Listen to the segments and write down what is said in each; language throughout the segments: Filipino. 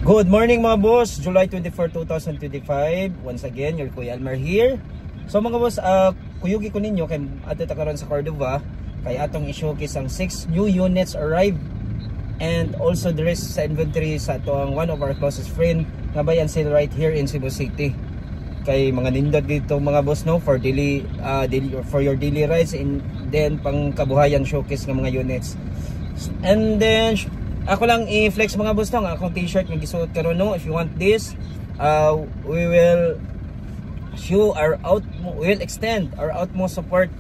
Good morning mga boss, July 24, 2025. Once again, your Kuya Elmer here. So mga boss, kuyugi ko ninyo kay ato karon sa Cordova kay atong i-showcase ang 6 new units arrived and also the rest sa inventory sa atong one of our closest friend nga buy and sale right here in Cebu City. Kay mga nindot dito mga boss no for for your daily rides and then pang kabuhayan showcase ng mga units. And then ako lang i-flex mga boss no, akong t-shirt nga gisuot karon no. If you want this, we will extend our utmost support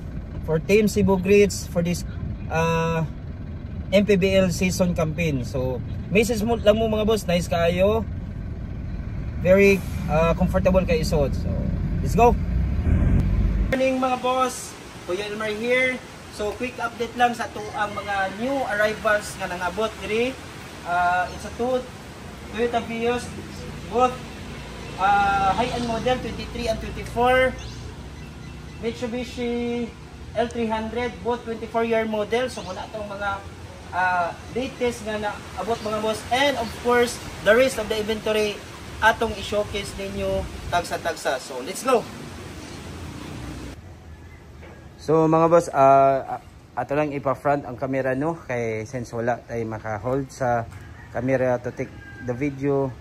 for Team Cebu Grids for this MPBL season campaign. So message mo lang mo mga boss, nice kayo, very comfortable kayo isuot. So let's go. Good morning mga boss, Kuya Elmer here. So quick update lang sa ang mga new arrivals nga nangabot diri. It's a Toyota Vios, both high-end model 23 and 24. Mitsubishi L300, both 24-year model. So muna itong mga latest nga naabot mga boss. And of course, the rest of the inventory atong i-showcase ninyo tagsa-tagsa. So let's go! So mga boss, ato lang ipa-front ang camera no, kay since wala tayo maka-hold sa camera to take the video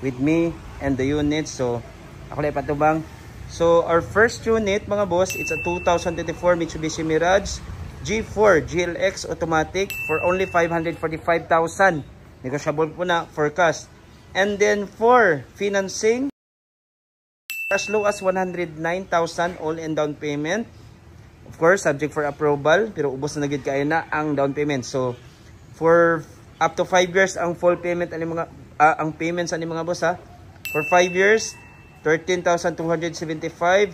with me and the unit. So ako lang ipatubang. So our first unit mga boss, it's a 2024 Mitsubishi Mirage G4 GLX automatic for only 545,000. Negotiable po na for cash. And then for financing, as low as 109,000 all in down payment. Of course, subject for approval, pero ubos na gid kayo na ang down payment. So, for up to 5 years ang full payment ani mga ang payments ani mga boss ha. For 5 years, 13,275,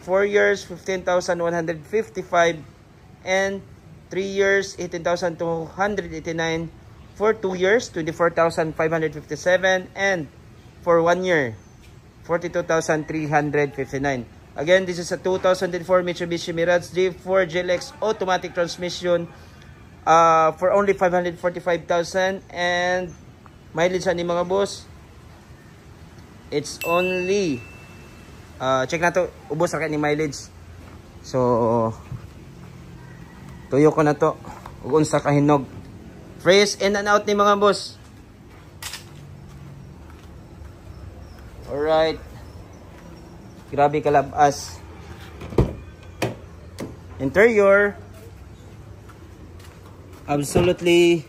4 years, 15,155, and 3 years, 18,289, for 2 years, 24,557, and for 1 year, 42,359. Again, this is a 2004 Mitsubishi Mirage G4 GLX automatic transmission for only 545,000, and mileage ani mga boss, it's only check na to, ubos ra kay ni mileage. So tuyo ko na to ug unsa ka hinog. Fresh in and out ni mga boss. Alright. Grabe kalabas. Interior, absolutely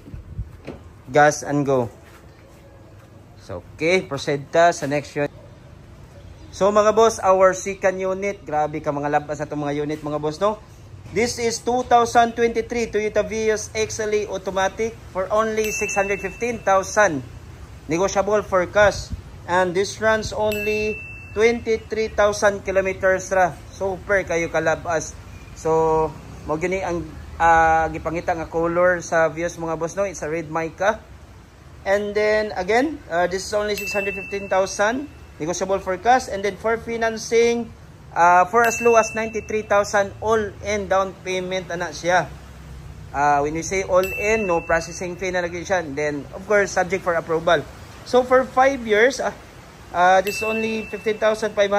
gas and go. So okay, proceed ta sa next unit. So mga boss, our second unit, grabe ka mga labas sa itong mga unit mga boss no. This is 2023 Toyota Vios XLE automatic for only 615,000. Negotiable for cash. And this runs only 23,000 kilometers ra. Super kayo kalabas. So mo gini ang gipangita nga color sa Vios mga boss no. It's a red mica. And then again, this is only 615,000. Negotiable for cash. And then for financing, for as low as 93,000 all in down payment ana siya. When we say all in, no processing fee na lagi siya. Then of course subject for approval. So for 5 years, this is only 15,509, 4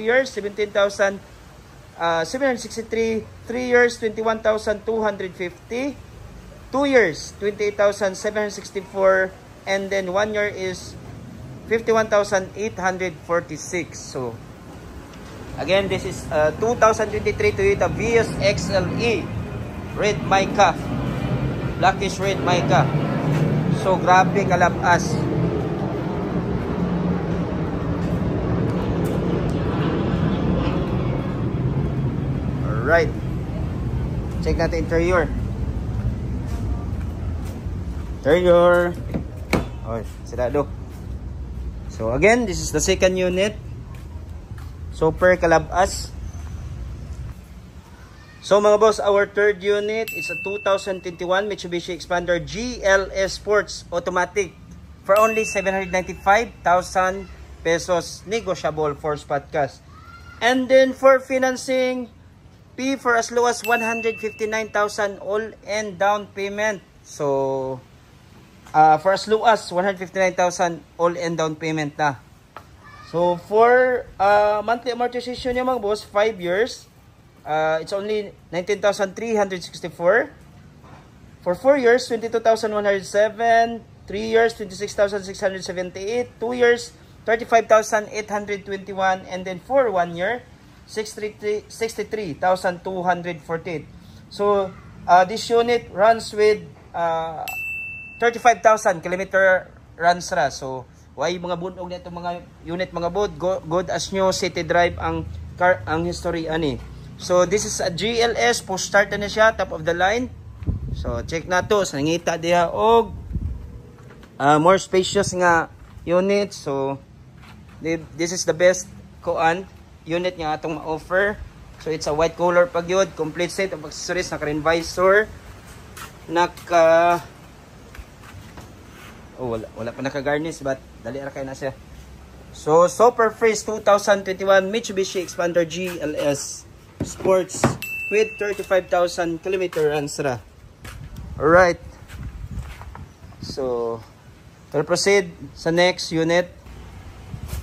years 17,763, 3 years 21,250, 2 years 28,764, and then 1 year is 51,846. So again, this is 2023 Toyota Vios XLE red mica, blackish red mica. So grabe kalabas. Alright, check natin interior. Oh, sirado. So again, this is the second unit. Super kalabas. So mga boss, our third unit is a 2021 Mitsubishi Xpander GLS Sports automatic for only 795,000 pesos. Negotiable for spot cash. And then for financing, P for as low as 159,000 all and down payment. So for as low as 159,000 all-in down payment na. So for monthly amortization niya mga boss, 5 years, it's only 19,364. For 4 years, 22,107. 3 years, 26,678. 2 years, 35,821. And then for 1 year, 63,248. So this unit runs with 35,000 kilometer runs ra. So why mga bunog nito mga unit mga bod, good as new city drive ang car, ang history ani. So this is a GLS, post start na siya, top of the line. So check na to, sa nangita diha og more spacious nga unit. So this is the best kuan unit nga atong ma-offer. So it's a white color pag yun, complete set of accessories, naka visor, naka wala pa naka-garnish, but dali ra kay na siya. So Super Freeze 2021 Mitsubishi Xpander GLS Sports with 35,000 km runs ra. Alright. So we'll proceed sa next unit.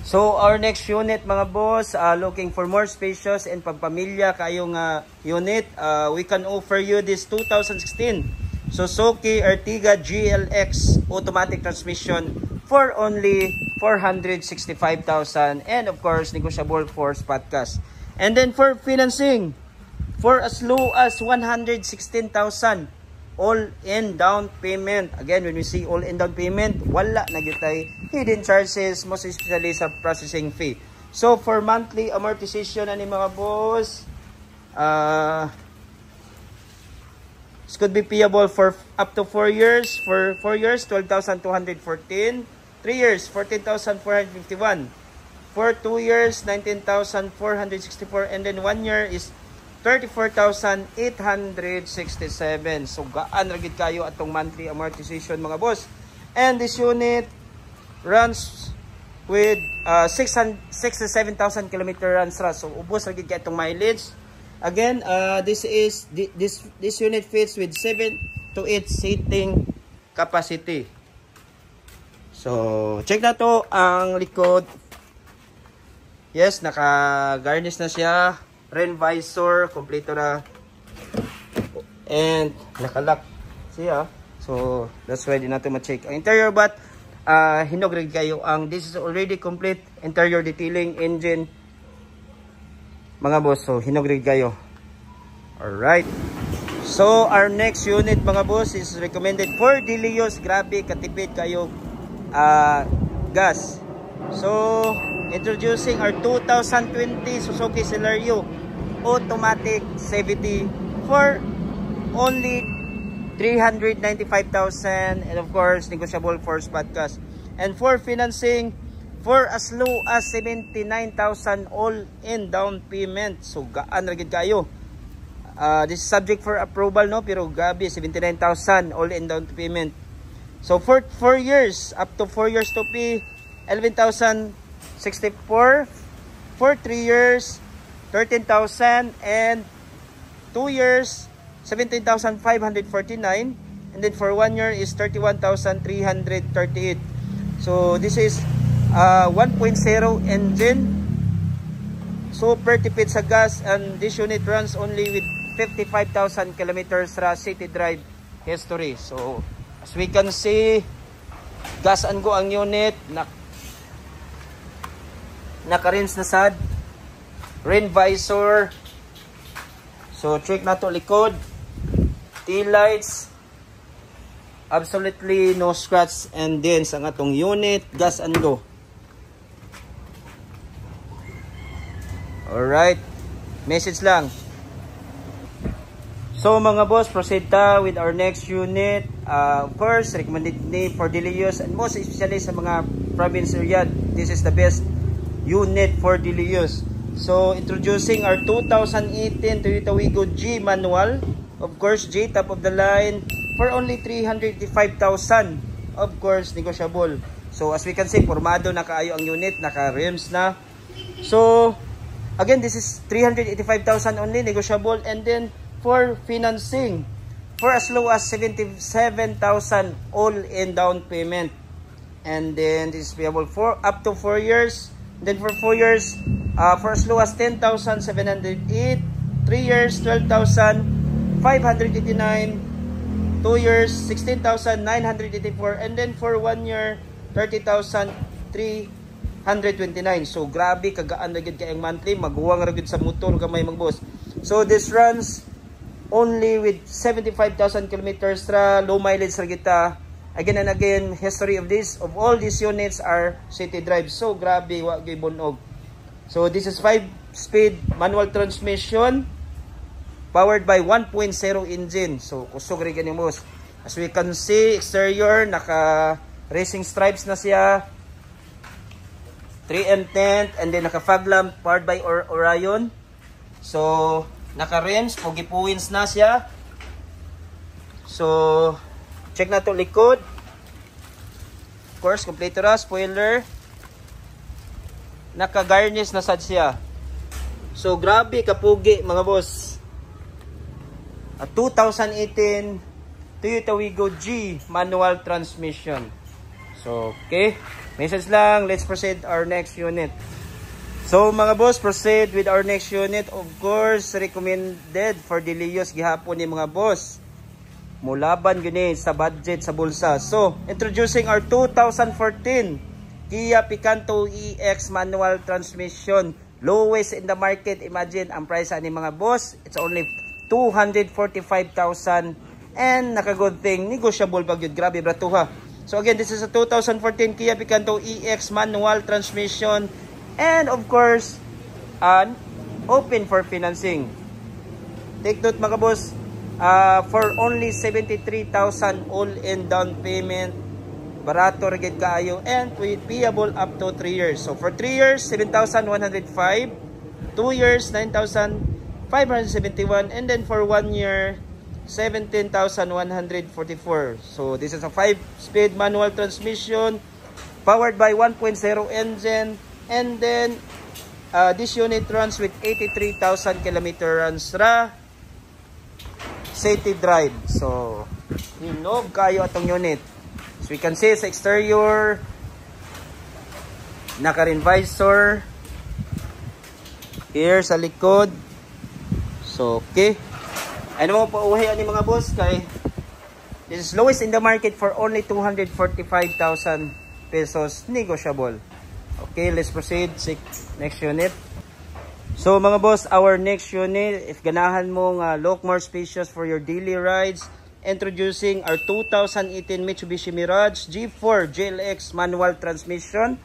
So our next unit mga boss, looking for more spacious and pampamilya kayong unit, we can offer you this 2016 Suzuki Ertiga GLX automatic transmission for only 465,000, and of course negotiable for spot cash. And then for financing, for as low as 116,000 all-in down payment. Again, when we see all-in down payment, wala na gyutay hidden charges, most especially sa processing fee. So for monthly amortization ani mga boss, this could be payable for up to 4 years. For 4 years, 12,214. 3 years, 14,451. For 2 years, 19,464. And then 1 year is 34,867. So gaan ra gid kayo atong monthly amortization mga boss. And this unit runs with 67,000 km runs ra. So ubos ra gid kay atong mileage. Again, this unit fits with 7 to 8 seating capacity. So check na to ang likod. Yes, naka-garnish na siya. Rain visor, kompleto na. And naka-lock siya. So that's why din natin ma-check ang interior, but hinog rin kayo ang this is already complete interior detailing, engine mga boss. So hinog rin kayo. Alright. So our next unit mga boss is recommended for daily use. Grabe katipid kayo gas. So introducing our 2020 Suzuki Celerio automatic CVT for only 395,000, and of course negotiable for spot cash. And for financing, for as low as 79,000 all-in down payment. So gaan ra gid kayo. This is subject for approval, no, pero gabi 79,000 all-in down payment. So for 4 years, up to 4 years to pay 11,064. For 3 years, 13,000, and 2 years 17,549, and then for 1 year is 31,338. So this is 1.0 engine, super tipid sa gas, and this unit runs only with 55,000 kilometers ra city drive history. So as we can see, gas and go ang unit, naka-rinse na sad, rain visor. So check na to likod, tail lights, absolutely no scratch and dents ang atong unit, gas and go. Alright, message lang. So mga boss, proceed ta with our next unit. Of course, recommended ni for daily use, and most especially sa mga province area, this is the best unit for daily use. So introducing our 2018 Toyota Wigo G manual. Of course, G top of the line for only 385,000. Of course, negotiable. So as we can see, formado na kaayo ang unit, naka-rims na. So again, this is 385,000 only, negotiable. And then for financing, for as low as 77,000 all in down payment. And then this is payable for up to 4 years. Then for 4 years, for as low as 10,708, 3 years 12,589, 2 years 16,984, and then for 1 year 30,329. So grabe kagaan ra gid kay ang monthly, maghuwang ra gid sa motor gamay mga boss. So this runs only with 75,000 kilometers ra, low mileage ra kita. Again and again, history of all these units are city drive. So grabe wa gyud bunog. So this is 5-speed manual transmission powered by 1.0 engine. So kusog rin ganyan boss. As we can see, exterior naka racing stripes na siya, 3M tent, and then naka fog lamp powered by Orion. So naka rims, pugi-puwins na siya. So check na to likod. Of course, complete ra, spoiler. Naka-garnish na sad siya. So grabe kapugi mga boss. A 2018 Toyota Wigo G manual transmission. So okay, message lang, let's proceed our next unit. So mga boss, proceed with our next unit. Of course, recommended for Delios gihapon ni mga boss. Mulaban gini sa budget sa bulsa. So, introducing our 2014 Kia Picanto EX manual transmission. Lowest in the market. Imagine ang price ani mga boss. It's only 245,000. And naka-good thing, negotiable pag yun. Grabe bratuha. So again, this is a 2014 Kia Picanto EX manual transmission. And of course, open for financing. Take note mga boss. For only 73,000 all-in down payment, barato rigid kaayo, and payable up to 3 years. So for 3 years, 7,105, 2 years, 9,571, and then for 1 year, 17,144. So this is a 5-speed manual transmission powered by 1.0 engine, and then this unit runs with 83,000 kilometer runs ra. City drive. So, hinog kayo atong unit. So, we can see sa exterior, naka-rin visor, here sa likod. So, okay. Ano mo pauhay ani mga boss kay this is lowest in the market for only 245,000 pesos, negotiable. Okay, let's proceed sa next unit. So mga boss, our next unit, if ganahan mo nga look more spacious for your daily rides, introducing our 2018 Mitsubishi Mirage G4 GLX manual transmission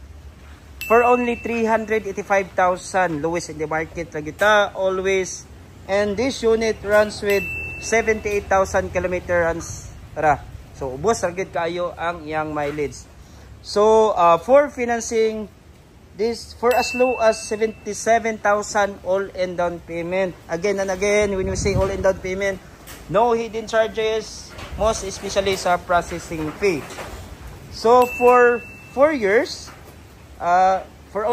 for only 385,000, lowest in the market lagi ta, always. And this unit runs with 78,000 kilometer runs ra. So ubos ra gid kaayo ang iyang mileage. So for financing, this for as low as 77,000 all-in down payment. Again and again, when we say all-in down payment, no hidden charges, most especially sa processing fee. So for 4 years, for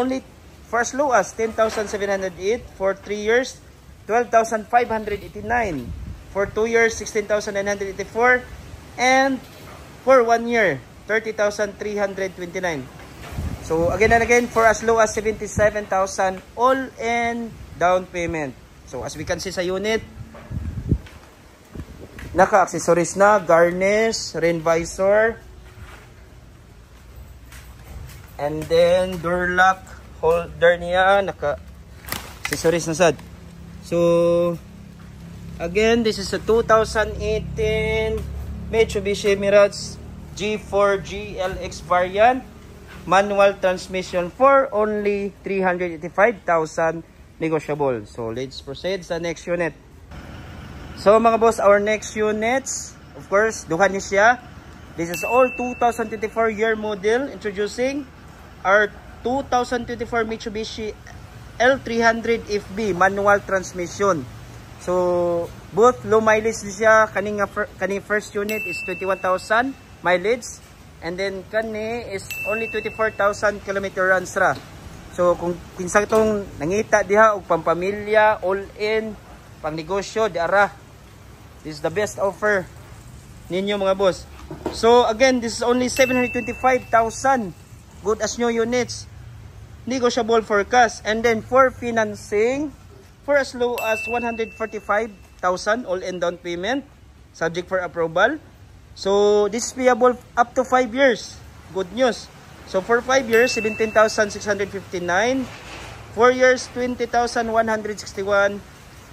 as low as 10,708, for 3 years, 12,589, for 2 years, 16,984, and for 1 year, 30,329. So again and again, for as low as 77,000 all-in down payment. So as we can see sa unit, naka-accessories na, garnish, rain visor, and then door lock holder niya, naka-accessories na sad. So again, this is a 2018 Mitsubishi Mirage G4 GLX variant manual transmission for only 385,000, negotiable. So let's proceed sa next unit. So mga boss, our next units, of course, duha ni siya. This is all 2024 year model, introducing our 2024 Mitsubishi L300 FB manual transmission. So both low mileage ni siya. Kaning first unit is 21,000 mileage. And then kani is only 24,000 kilometer runs ra. So kung kinsa itong nangita diha og pampamilya, all in, pang negosyo di ara. This is the best offer ninyo mga boss. So again, this is only 725,000. Good as new units. Negotiable for cash. And then for financing, for as low as 145,000 all-in down payment, subject for approval. So this is payable up to 5 years. Good news. So for 5 years, 17,659. 4 years, 20,161.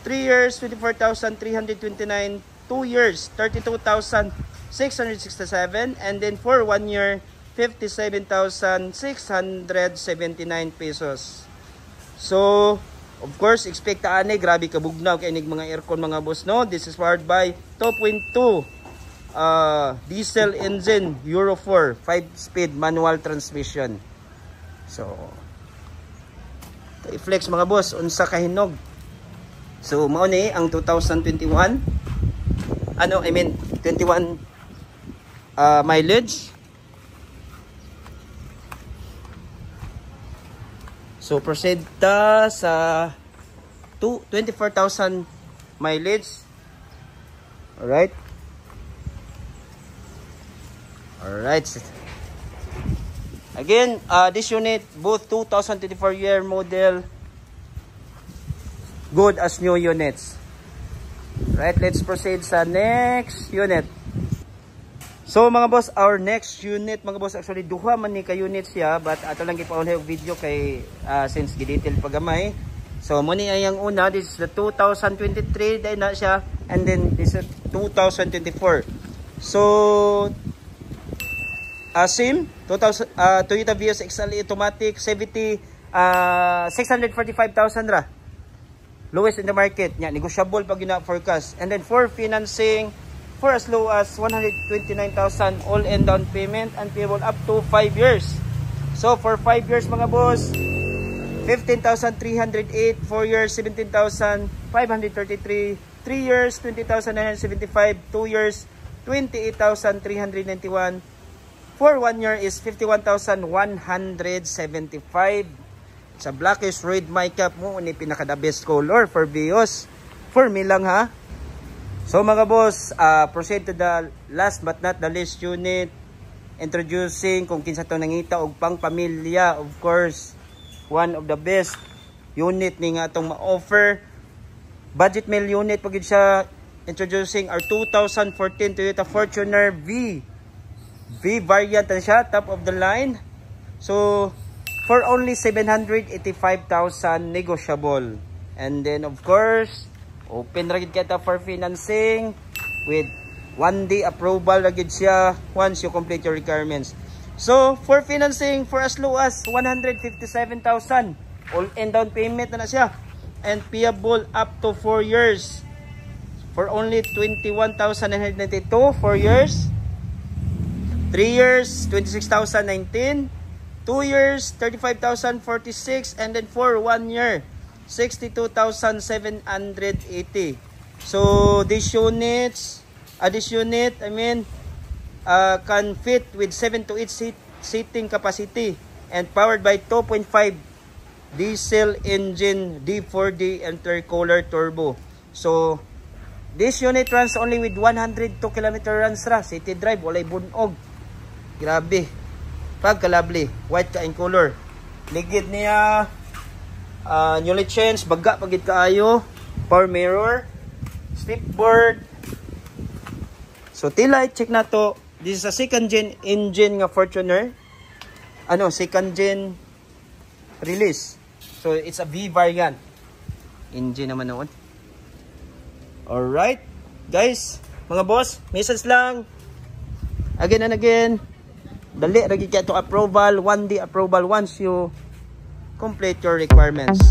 3 years, 24,329. 2 years, 32,667. And then for 1 year, 57,679 pesos. So, of course, expect ane, grabe kabugnaw kay mga aircon mga boss, no? This is powered by 2.2 diesel engine, Euro 4, 5-speed manual transmission. So, i-flex mga boss, unsa kahinog. So, mao ni ang 2021. 21 mileage. So, proceed ta sa 24,000 mileage. Alright. Alright. Again, this unit, both 2024 year model, good as new units. Right, let's proceed sa next unit. So mga boss, our next unit mga boss, actually duha man ni ka unit siya, but ato lang gipaunay og video kay since gi-detail pagamay. So mo ni ang una, this is the 2023 dai na siya, and then this is 2024. So same 2000 Toyota Vios XLE automatic, CVT 645,000 ra. Lowest in the market. Nya negotiable pag yun na forecast. And then for financing, for as low as 129,000 all-in down payment and payable up to 5 years. So for 5 years mga boss, 15,308, 4 years 17,533, 3 years 20,975, 2 years 28,391, for 1 year is 51,175. Sa blackish red mica mo ni pinaka the best color for Vios. For me lang ha. So mga boss, proceed to the last but not the least unit. Introducing kung kinsa to nangita og pang pamilya, of course, one of the best unit ni nga atong ma-offer. Budget meal unit pagid siya. Introducing our 2014 Toyota Fortuner V variant na siya, top of the line. So for only 785,000 negotiable. And then of course, open ra gid kita for financing with 1-day approval ra gid siya once you complete your requirements. So for financing, for as low as 157,000 all-in down payment na siya, and payable up to 4 years for only 21,992. 4 years, 3 years 26,019, 2 years 35,046, and then for 1 year 62,780. So this unit can fit with 7 to 8 seating capacity and powered by 2.5 diesel engine D4D intercooler turbo. So this unit runs only with 102 km runs ra, city drive, walay bunog. Grabe. Pagka-lovely, white ka in color. Ligid niya, newly changed, baga pagid kaayo, power mirror, slipboard. So taillight, check na to. This is a second gen engine nga Fortuner. Second gen release. So it's a V variant. Engine naman noon. Alright, guys, mga boss, message lang. Again and again. Dali ra gid to approval, 1-day approval once you complete your requirements.